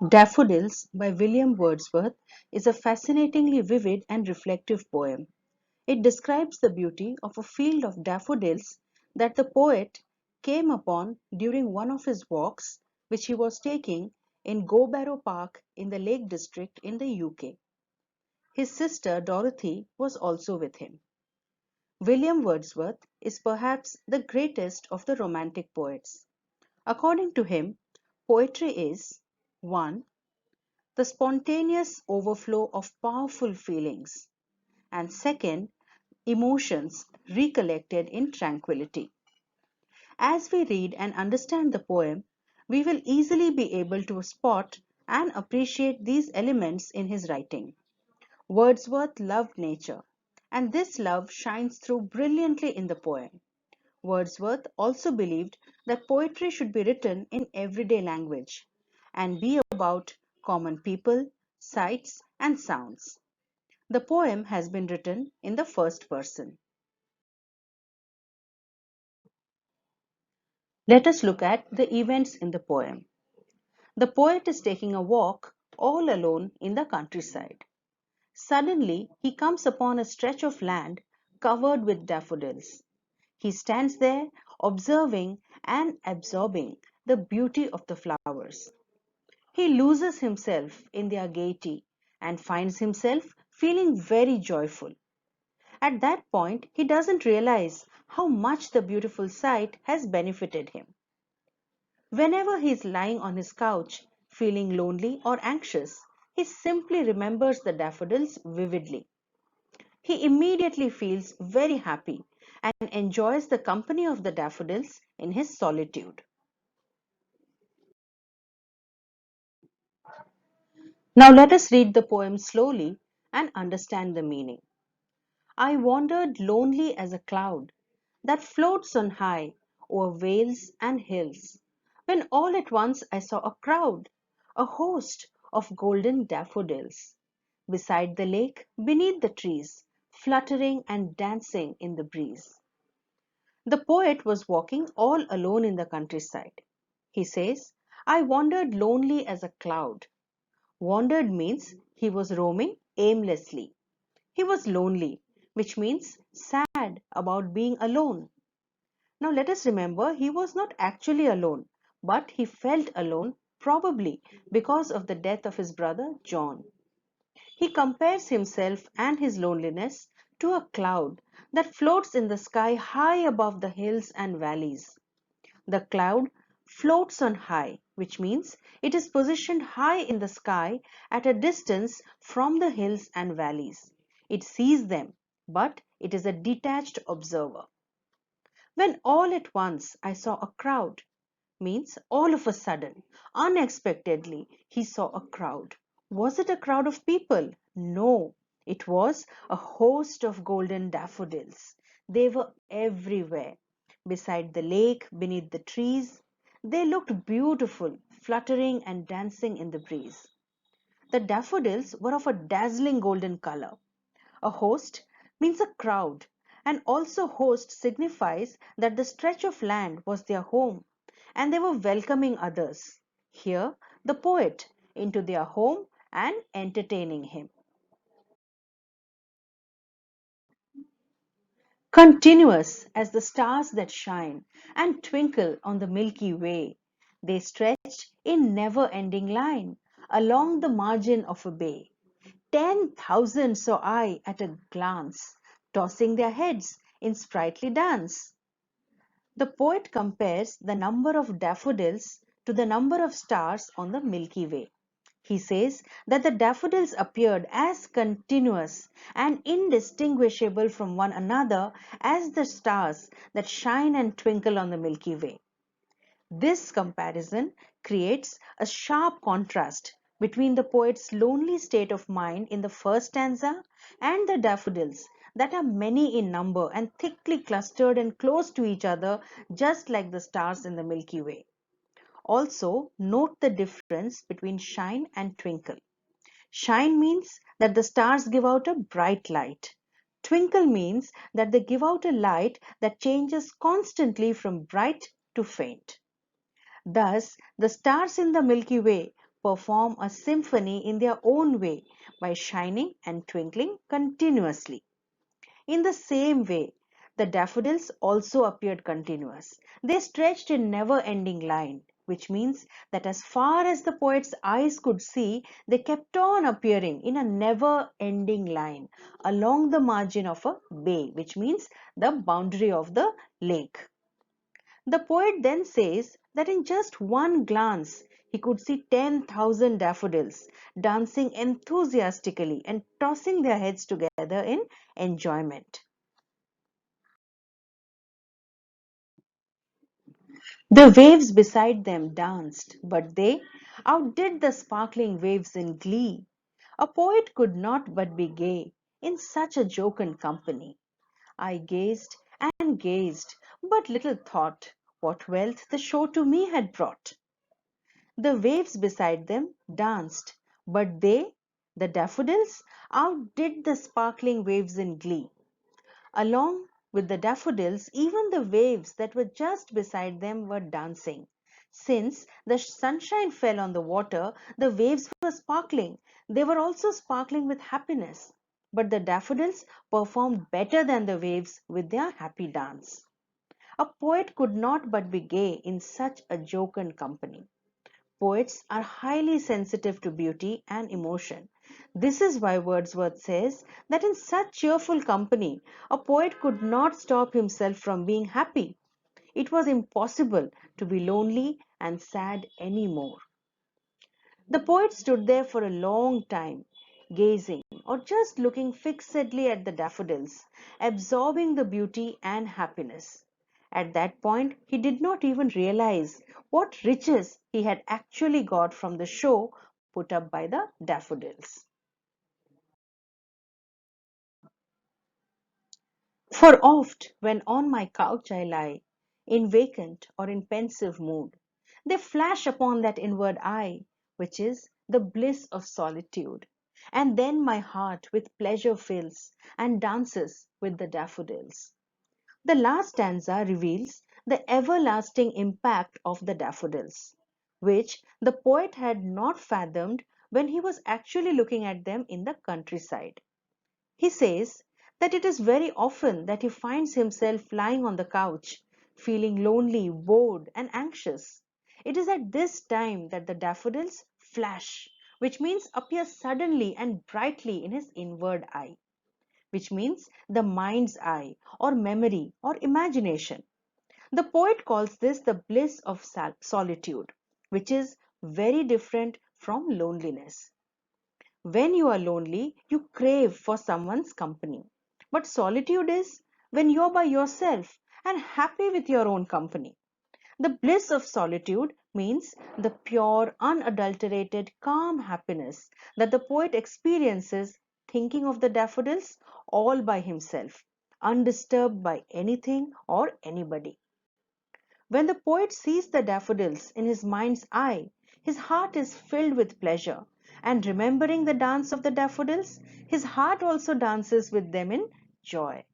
Daffodils by William Wordsworth is a fascinatingly vivid and reflective poem. It describes the beauty of a field of daffodils that the poet came upon during one of his walks which he was taking in Gowbarrow Park in the Lake District in the UK. His sister Dorothy was also with him. William Wordsworth is perhaps the greatest of the Romantic poets. According to him, poetry is 1. The spontaneous overflow of powerful feelings, and second, emotions recollected in tranquility. As we read and understand the poem, we will easily be able to spot and appreciate these elements in his writing. Wordsworth loved nature, and this love shines through brilliantly in the poem. Wordsworth also believed that poetry should be written in everyday language and be about common people, sights, and sounds. The poem has been written in the first person. Let us look at the events in the poem. The poet is taking a walk all alone in the countryside. Suddenly, he comes upon a stretch of land covered with daffodils. He stands there observing and absorbing the beauty of the flowers. He loses himself in their gaiety and finds himself feeling very joyful. At that point, he doesn't realize how much the beautiful sight has benefited him. Whenever he is lying on his couch, feeling lonely or anxious, he simply remembers the daffodils vividly. He immediately feels very happy and enjoys the company of the daffodils in his solitude. Now let us read the poem slowly and understand the meaning. I wandered lonely as a cloud that floats on high over vales and hills, when all at once I saw a crowd, a host of golden daffodils, beside the lake, beneath the trees, fluttering and dancing in the breeze. The poet was walking all alone in the countryside. He says, I wandered lonely as a cloud. Wandered means he was roaming aimlessly. He was lonely, which means sad about being alone. Now let us remember he was not actually alone, but he felt alone, probably because of the death of his brother John. He compares himself and his loneliness to a cloud that floats in the sky high above the hills and valleys. The cloud floats on high, which means it is positioned high in the sky at a distance from the hills and valleys. It sees them, but it is a detached observer. When all at once I saw a crowd, means all of a sudden, unexpectedly, he saw a crowd. Was it a crowd of people? No, it was a host of golden daffodils. They were everywhere. Beside the lake, beneath the trees, they looked beautiful, fluttering and dancing in the breeze. The daffodils were of a dazzling golden color. A host means a crowd, and also host signifies that the stretch of land was their home and they were welcoming others, here the poet, into their home and entertaining him. Continuous as the stars that shine and twinkle on the Milky Way, they stretched in never-ending line along the margin of a bay. 10,000 saw I at a glance, tossing their heads in sprightly dance. The poet compares the number of daffodils to the number of stars on the Milky Way. He says that the daffodils appeared as continuous and indistinguishable from one another as the stars that shine and twinkle on the Milky Way. This comparison creates a sharp contrast between the poet's lonely state of mind in the first stanza and the daffodils that are many in number and thickly clustered and close to each other, just like the stars in the Milky Way. Also, note the difference between shine and twinkle. Shine means that the stars give out a bright light. Twinkle means that they give out a light that changes constantly from bright to faint. Thus, the stars in the Milky Way perform a symphony in their own way by shining and twinkling continuously. In the same way, the daffodils also appeared continuous. They stretched in never-ending line, which means that as far as the poet's eyes could see, they kept on appearing in a never-ending line along the margin of a bay, which means the boundary of the lake. The poet then says that in just one glance he could see 10,000 daffodils dancing enthusiastically and tossing their heads together in enjoyment. The waves beside them danced, but they outdid the sparkling waves in glee. A poet could not but be gay in such a jocund company. I gazed and gazed, but little thought what wealth the show to me had brought. The waves beside them danced, but they, the daffodils, outdid the sparkling waves in glee. Along with the daffodils, even the waves that were just beside them were dancing. Since the sunshine fell on the water, the waves were sparkling. They were also sparkling with happiness. But the daffodils performed better than the waves with their happy dance. A poet could not but be gay in such a jocund company. Poets are highly sensitive to beauty and emotion. This is why Wordsworth says that in such cheerful company, a poet could not stop himself from being happy. It was impossible to be lonely and sad any more. The poet stood there for a long time, gazing or just looking fixedly at the daffodils, absorbing the beauty and happiness. At that point, he did not even realize what riches he had actually got from the show put up by the daffodils. For oft, when on my couch I lie, in vacant or in pensive mood, they flash upon that inward eye, which is the bliss of solitude. And then my heart with pleasure fills and dances with the daffodils. The last stanza reveals the everlasting impact of the daffodils, which the poet had not fathomed when he was actually looking at them in the countryside. He says that it is very often that he finds himself lying on the couch, feeling lonely, bored, and anxious. It is at this time that the daffodils flash, which means appear suddenly and brightly in his inward eye, which means the mind's eye, or memory, or imagination. The poet calls this the bliss of solitude, which is very different from loneliness. When you are lonely, you crave for someone's company. But solitude is when you're by yourself and happy with your own company. The bliss of solitude means the pure, unadulterated, calm happiness that the poet experiences thinking of the daffodils all by himself, undisturbed by anything or anybody. When the poet sees the daffodils in his mind's eye, his heart is filled with pleasure, and remembering the dance of the daffodils, his heart also dances with them in joy.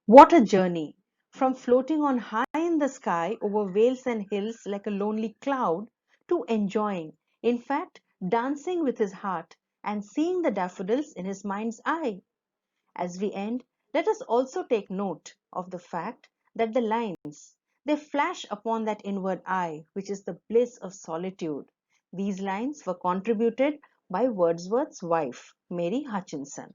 What a journey! From floating on high in the sky over vales and hills like a lonely cloud to enjoying, in fact, dancing with his heart and seeing the daffodils in his mind's eye. As we end, let us also take note of the fact that the lines, they flash upon that inward eye, which is the bliss of solitude. These lines were contributed by Wordsworth's wife, Mary Hutchinson.